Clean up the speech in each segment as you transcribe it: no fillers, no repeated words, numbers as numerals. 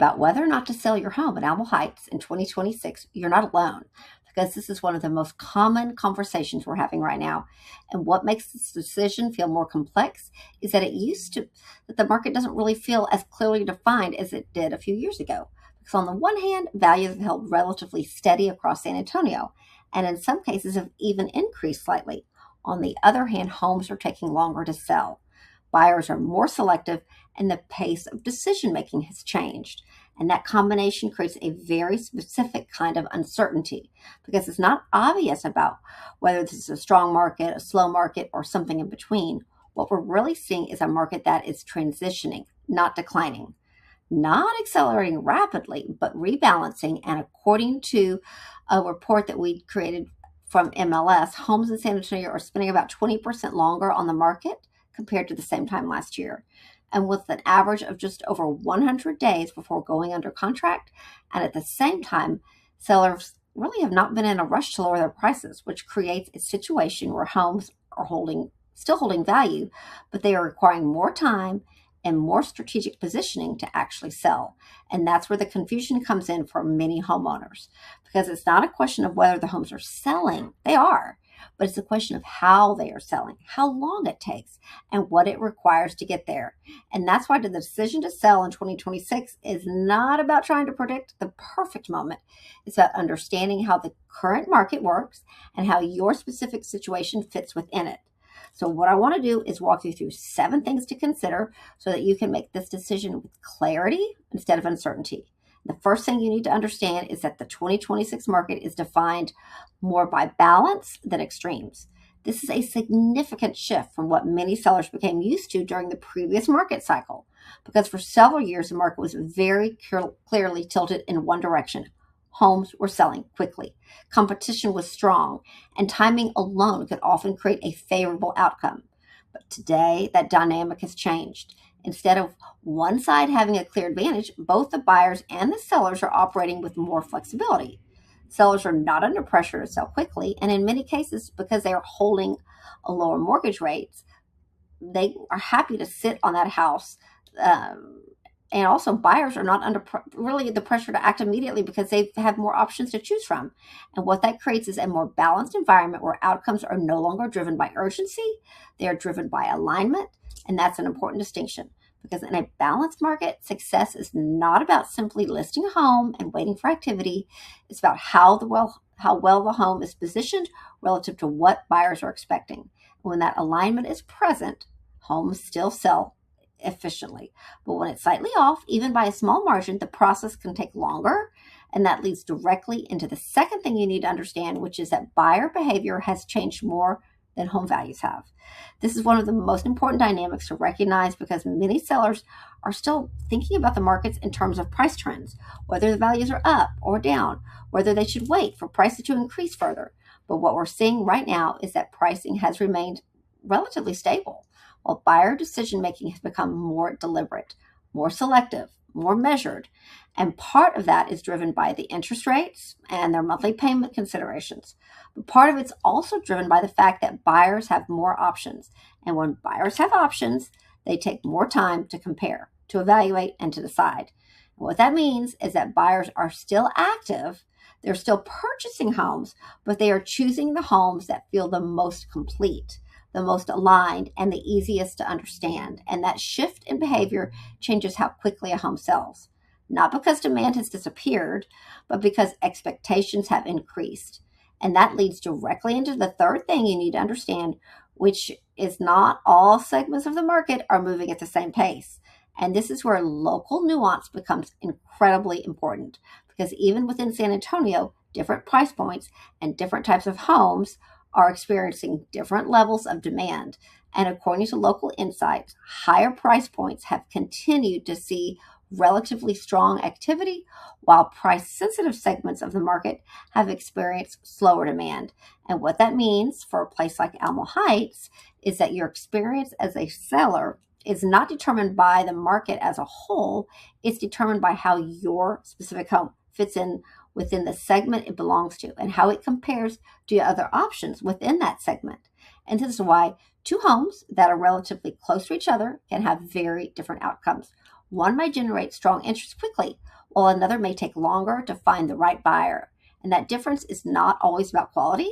about whether or not to sell your home in Alamo Heights in 2026, you're not alone, because this is one of the most common conversations we're having right now. And what makes this decision feel more complex is that that the market doesn't really feel as clearly defined as it did a few years ago. Because on the one hand, values have held relatively steady across San Antonio, and in some cases have even increased slightly. On the other hand, homes are taking longer to sell. Buyers are more selective, and the pace of decision making has changed. And that combination creates a very specific kind of uncertainty because it's not obvious about whether this is a strong market, a slow market, or something in between. What we're really seeing is a market that is transitioning, not declining, not accelerating rapidly, but rebalancing. And according to a report that we created from MLS, homes in San Antonio are spending about 20% longer on the market compared to the same time last year, and with an average of just over 100 days before going under contract. And at the same time, sellers really have not been in a rush to lower their prices, which creates a situation where homes are still holding value, but they are requiring more time and more strategic positioning to actually sell. And that's where the confusion comes in for many homeowners, because it's not a question of whether the homes are selling. They are. But it's a question of how they are selling, how long it takes, and what it requires to get there. And that's why the decision to sell in 2026 is not about trying to predict the perfect moment. It's about understanding how the current market works and how your specific situation fits within it. So what I want to do is walk you through 7 things to consider so that you can make this decision with clarity instead of uncertainty. The first thing you need to understand is that the 2026 market is defined more by balance than extremes. This is a significant shift from what many sellers became used to during the previous market cycle, because for several years the market was very clearly tilted in one direction. Homes were selling quickly, competition was strong, and timing alone could often create a favorable outcome. But today, that dynamic has changed. Instead of one side having a clear advantage, both the buyers and the sellers are operating with more flexibility. Sellers are not under pressure to sell quickly, and in many cases, because they are holding a lower mortgage rates, they are happy to sit on that house. And also, buyers are not under really the pressure to act immediately because they have more options to choose from. And what that creates is a more balanced environment where outcomes are no longer driven by urgency. They are driven by alignment. And that's an important distinction, because in a balanced market, success is not about simply listing a home and waiting for activity. It's about how well the home is positioned relative to what buyers are expecting. When that alignment is present, homes still sell efficiently. But when it's slightly off, even by a small margin, the process can take longer. And that leads directly into the second thing you need to understand, which is that buyer behavior has changed more than home values have. This is one of the most important dynamics to recognize, because many sellers are still thinking about the markets in terms of price trends, whether the values are up or down, whether they should wait for prices to increase further. But what we're seeing right now is that pricing has remained relatively stable, while buyer decision-making has become more deliberate, more selective, more measured. And part of that is driven by the interest rates and their monthly payment considerations. But part of it's also driven by the fact that buyers have more options. And when buyers have options, they take more time to compare, to evaluate, and to decide. And what that means is that buyers are still active. They're still purchasing homes, but they are choosing the homes that feel the most complete, the most aligned, and the easiest to understand. And that shift in behavior changes how quickly a home sells. Not because demand has disappeared, but because expectations have increased. And that leads directly into the third thing you need to understand, which is not all segments of the market are moving at the same pace. And this is where local nuance becomes incredibly important, because even within San Antonio, different price points and different types of homes are experiencing different levels of demand. And according to local insights, higher price points have continued to see relatively strong activity, while price-sensitive segments of the market have experienced slower demand. And what that means for a place like Alamo Heights is that your experience as a seller is not determined by the market as a whole. It's determined by how your specific home fits in within the segment it belongs to and how it compares to other options within that segment. And this is why 2 homes that are relatively close to each other can have very different outcomes. One may generate strong interest quickly, while another may take longer to find the right buyer. And that difference is not always about quality,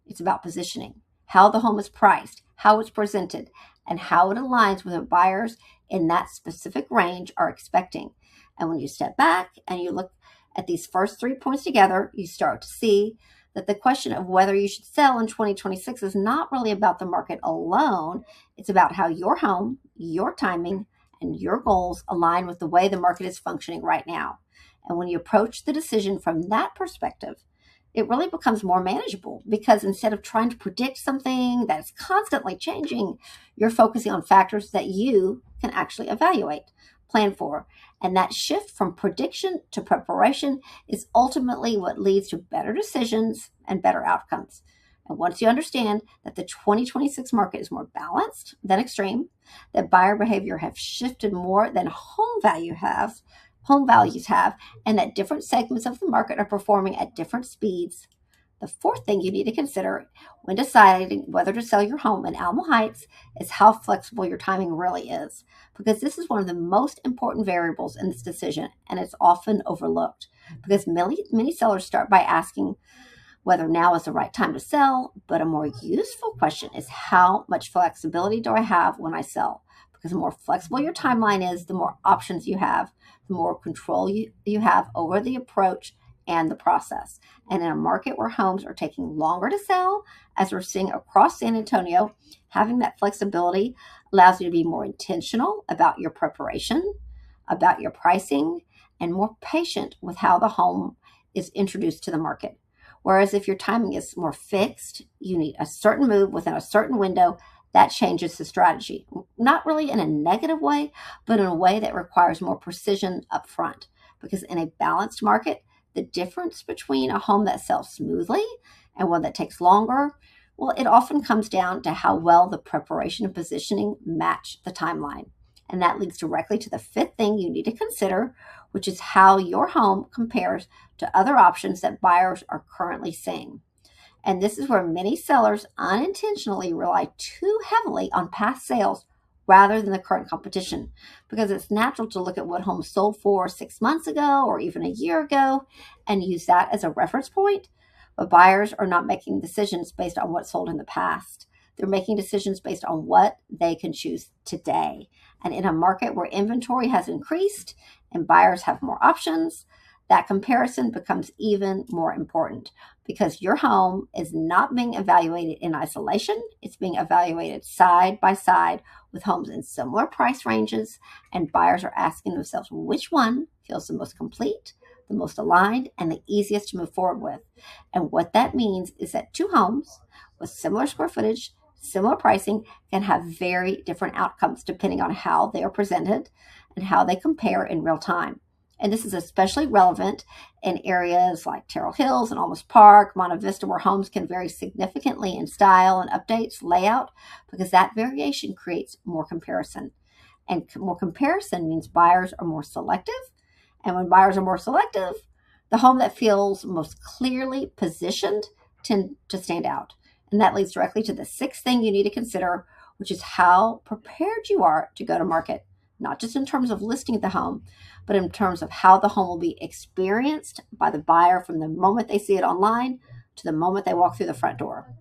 it's about positioning, how the home is priced, how it's presented, and how it aligns with what buyers in that specific range are expecting. And when you step back and you look at these first 3 points together, you start to see that the question of whether you should sell in 2026 is not really about the market alone. It's about how your home, your timing, and your goals align with the way the market is functioning right now. And when you approach the decision from that perspective, it really becomes more manageable, because instead of trying to predict something that's constantly changing, you're focusing on factors that you can actually evaluate, plan for. And that shift from prediction to preparation is ultimately what leads to better decisions and better outcomes. And once you understand that the 2026 market is more balanced than extreme, that buyer behavior has shifted more than home values have, and that different segments of the market are performing at different speeds, the fourth thing you need to consider when deciding whether to sell your home in Alamo Heights is how flexible your timing really is, because this is one of the most important variables in this decision, and it's often overlooked, because many sellers start by asking whether now is the right time to sell, but a more useful question is how much flexibility do I have when I sell? Because the more flexible your timeline is, the more options you have, the more control you have over the approach and the process. And in a market where homes are taking longer to sell, as we're seeing across San Antonio, having that flexibility allows you to be more intentional about your preparation, about your pricing, and more patient with how the home is introduced to the market. Whereas if your timing is more fixed, you need a certain move within a certain window, that changes the strategy. Not really in a negative way, but in a way that requires more precision up front. Because in a balanced market, the difference between a home that sells smoothly and one that takes longer, well, it often comes down to how well the preparation and positioning match the timeline. And that leads directly to the fifth thing you need to consider, which is how your home compares to other options that buyers are currently seeing. And this is where many sellers unintentionally rely too heavily on past sales rather than the current competition, because it's natural to look at what homes sold for 6 months ago or even a year ago and use that as a reference point. But buyers are not making decisions based on what sold in the past. They're making decisions based on what they can choose today. And in a market where inventory has increased and buyers have more options, that comparison becomes even more important, because your home is not being evaluated in isolation. It's being evaluated side by side with homes in similar price ranges, and buyers are asking themselves which one feels the most complete, the most aligned, and the easiest to move forward with. And what that means is that two homes with similar square footage, similar pricing, can have very different outcomes depending on how they are presented and how they compare in real time. And this is especially relevant in areas like Terrell Hills and Almost Park, Monte Vista, where homes can vary significantly in style and updates, layout, because that variation creates more comparison. And more comparison means buyers are more selective. And when buyers are more selective, the home that feels most clearly positioned tend to stand out. And that leads directly to the sixth thing you need to consider, which is how prepared you are to go to market, not just in terms of listing the home, but in terms of how the home will be experienced by the buyer from the moment they see it online to the moment they walk through the front door.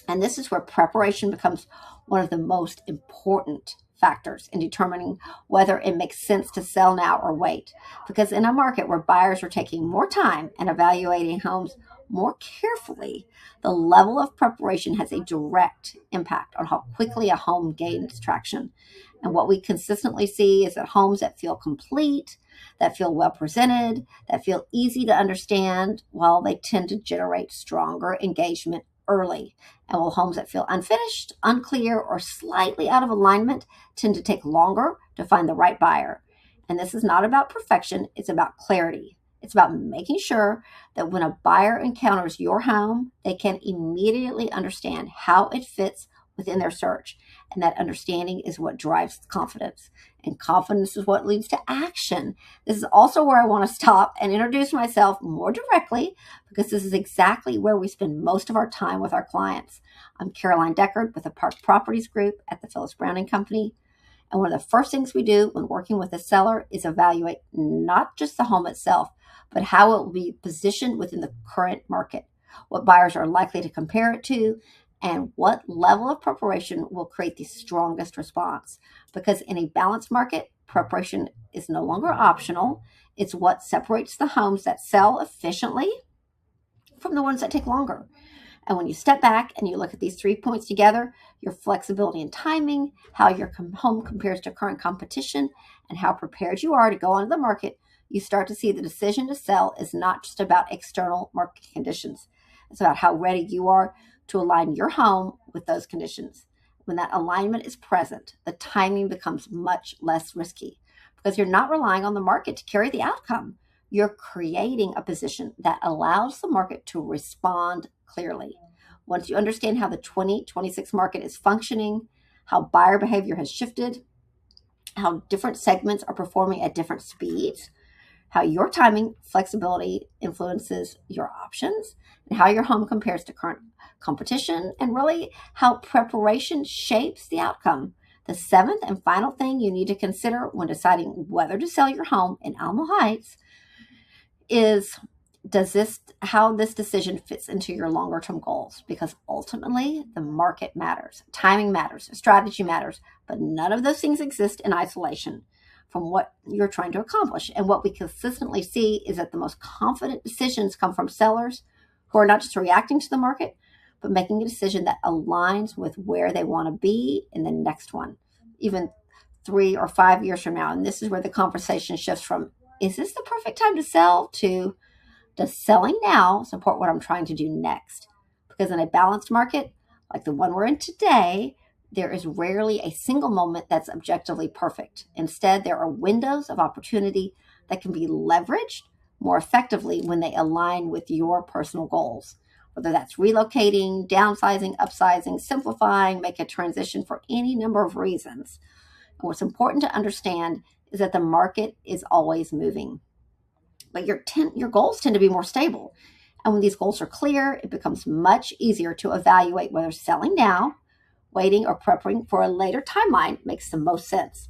And this is where preparation becomes one of the most important factors in determining whether it makes sense to sell now or wait. Because in a market where buyers are taking more time and evaluating homes more carefully, the level of preparation has a direct impact on how quickly a home gains traction. And what we consistently see is that homes that feel complete, that feel well presented, that feel easy to understand, well, they tend to generate stronger engagement early. And while homes that feel unfinished, unclear, or slightly out of alignment tend to take longer to find the right buyer. And this is not about perfection, it's about clarity. It's about making sure that when a buyer encounters your home, they can immediately understand how it fits within their search. And that understanding is what drives confidence. And confidence is what leads to action. This is also where I want to stop and introduce myself more directly, because this is exactly where we spend most of our time with our clients. I'm Caroline Decherd with the Park Properties Group at the Phyllis Browning Company. And one of the first things we do when working with a seller is evaluate not just the home itself, but how it will be positioned within the current market, what buyers are likely to compare it to, and what level of preparation will create the strongest response. Because in a balanced market, preparation is no longer optional. It's what separates the homes that sell efficiently from the ones that take longer. And when you step back and you look at these 3 points together, your flexibility and timing, how your home compares to current competition, and how prepared you are to go onto the market, you start to see the decision to sell is not just about external market conditions. It's about how ready you are to align your home with those conditions. When that alignment is present, the timing becomes much less risky because you're not relying on the market to carry the outcome. You're creating a position that allows the market to respond clearly. Once you understand how the 2026 market is functioning, how buyer behavior has shifted, how different segments are performing at different speeds, how your timing flexibility influences your options, and how your home compares to current competition, and really how preparation shapes the outcome. The seventh and final thing you need to consider when deciding whether to sell your home in Alamo Heights is how this decision fits into your longer term goals, because ultimately the market matters, timing matters, strategy matters, but none of those things exist in isolation from what you're trying to accomplish. And what we consistently see is that the most confident decisions come from sellers who are not just reacting to the market, but making a decision that aligns with where they want to be in the next one, even 3 or 5 years from now. And this is where the conversation shifts from, is this the perfect time to sell, to, does selling now support what I'm trying to do next? Because in a balanced market like the one we're in today, there is rarely a single moment that's objectively perfect. Instead, there are windows of opportunity that can be leveraged more effectively when they align with your personal goals, whether that's relocating, downsizing, upsizing, simplifying, make a transition for any number of reasons. And what's important to understand is that the market is always moving, but your goals tend to be more stable. And when these goals are clear, it becomes much easier to evaluate whether selling now, waiting, or preparing for a later timeline makes the most sense.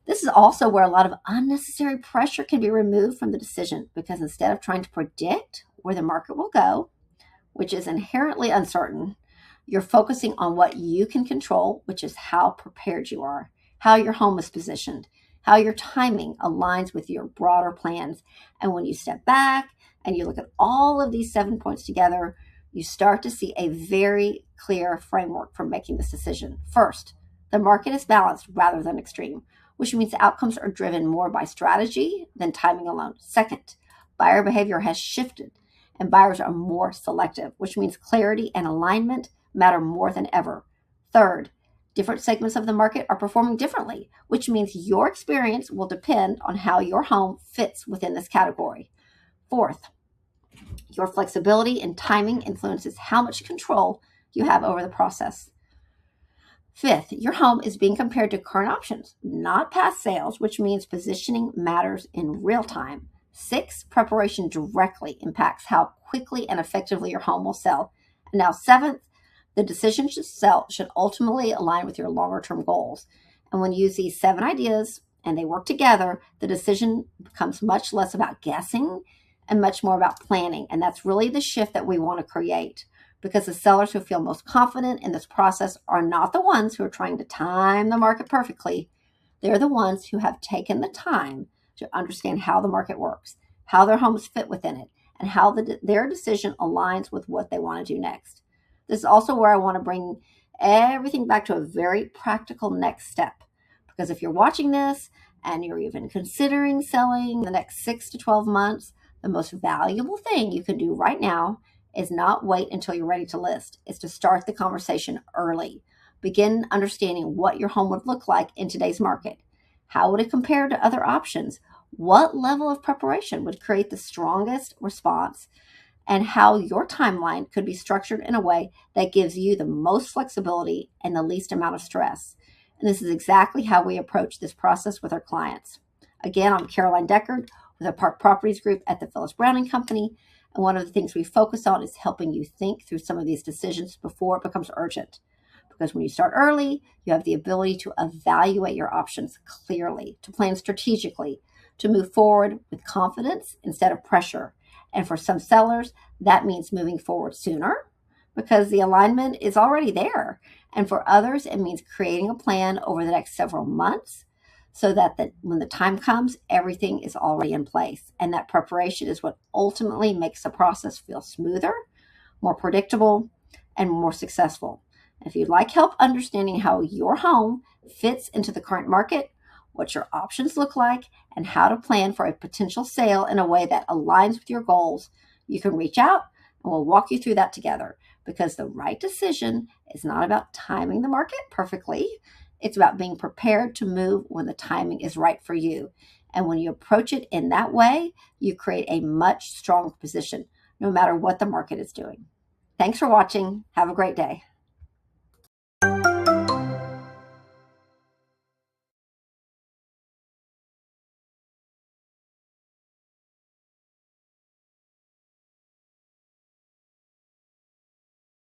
This is also where a lot of unnecessary pressure can be removed from the decision, because instead of trying to predict where the market will go, which is inherently uncertain, you're focusing on what you can control, which is how prepared you are, how your home is positioned, how your timing aligns with your broader plans. And when you step back and you look at all of these 7 points together, you start to see a very clear framework for making this decision. First, the market is balanced rather than extreme, which means outcomes are driven more by strategy than timing alone. Second, buyer behavior has shifted and buyers are more selective, which means clarity and alignment matter more than ever. Third, different segments of the market are performing differently, which means your experience will depend on how your home fits within this category. Fourth, your flexibility and timing influences how much control you have over the process. Fifth, your home is being compared to current options, not past sales, which means positioning matters in real time. Sixth, preparation directly impacts how quickly and effectively your home will sell. And now, seventh, the decision to sell should ultimately align with your longer term goals. And when you use these 7 ideas and they work together, the decision becomes much less about guessing and much more about planning. And that's really the shift that we want to create, because the sellers who feel most confident in this process are not the ones who are trying to time the market perfectly. They're the ones who have taken the time to understand how the market works, how their homes fit within it, and how their decision aligns with what they want to do next. This is also where I want to bring everything back to a very practical next step. Because if you're watching this and you're even considering selling the next 6 to 12 months, the most valuable thing you can do right now is not wait until you're ready to list. It's to start the conversation early. Begin understanding what your home would look like in today's market. How would it compare to other options? What level of preparation would create the strongest response? And how your timeline could be structured in a way that gives you the most flexibility and the least amount of stress. And this is exactly how we approach this process with our clients. Again, I'm Caroline Decherd with the Park Properties Group at the Phyllis Browning Company. And one of the things we focus on is helping you think through some of these decisions before it becomes urgent. Because when you start early, you have the ability to evaluate your options clearly, to plan strategically, to move forward with confidence instead of pressure. And for some sellers, that means moving forward sooner because the alignment is already there. And for others, it means creating a plan over the next several months so that when the time comes, everything is already in place. And that preparation is what ultimately makes the process feel smoother, more predictable, and more successful. If you'd like help understanding how your home fits into the current market, what your options look like, and how to plan for a potential sale in a way that aligns with your goals, you can reach out and we'll walk you through that together. Because the right decision is not about timing the market perfectly. It's about being prepared to move when the timing is right for you. And when you approach it in that way, you create a much stronger position, no matter what the market is doing. Thanks for watching. Have a great day.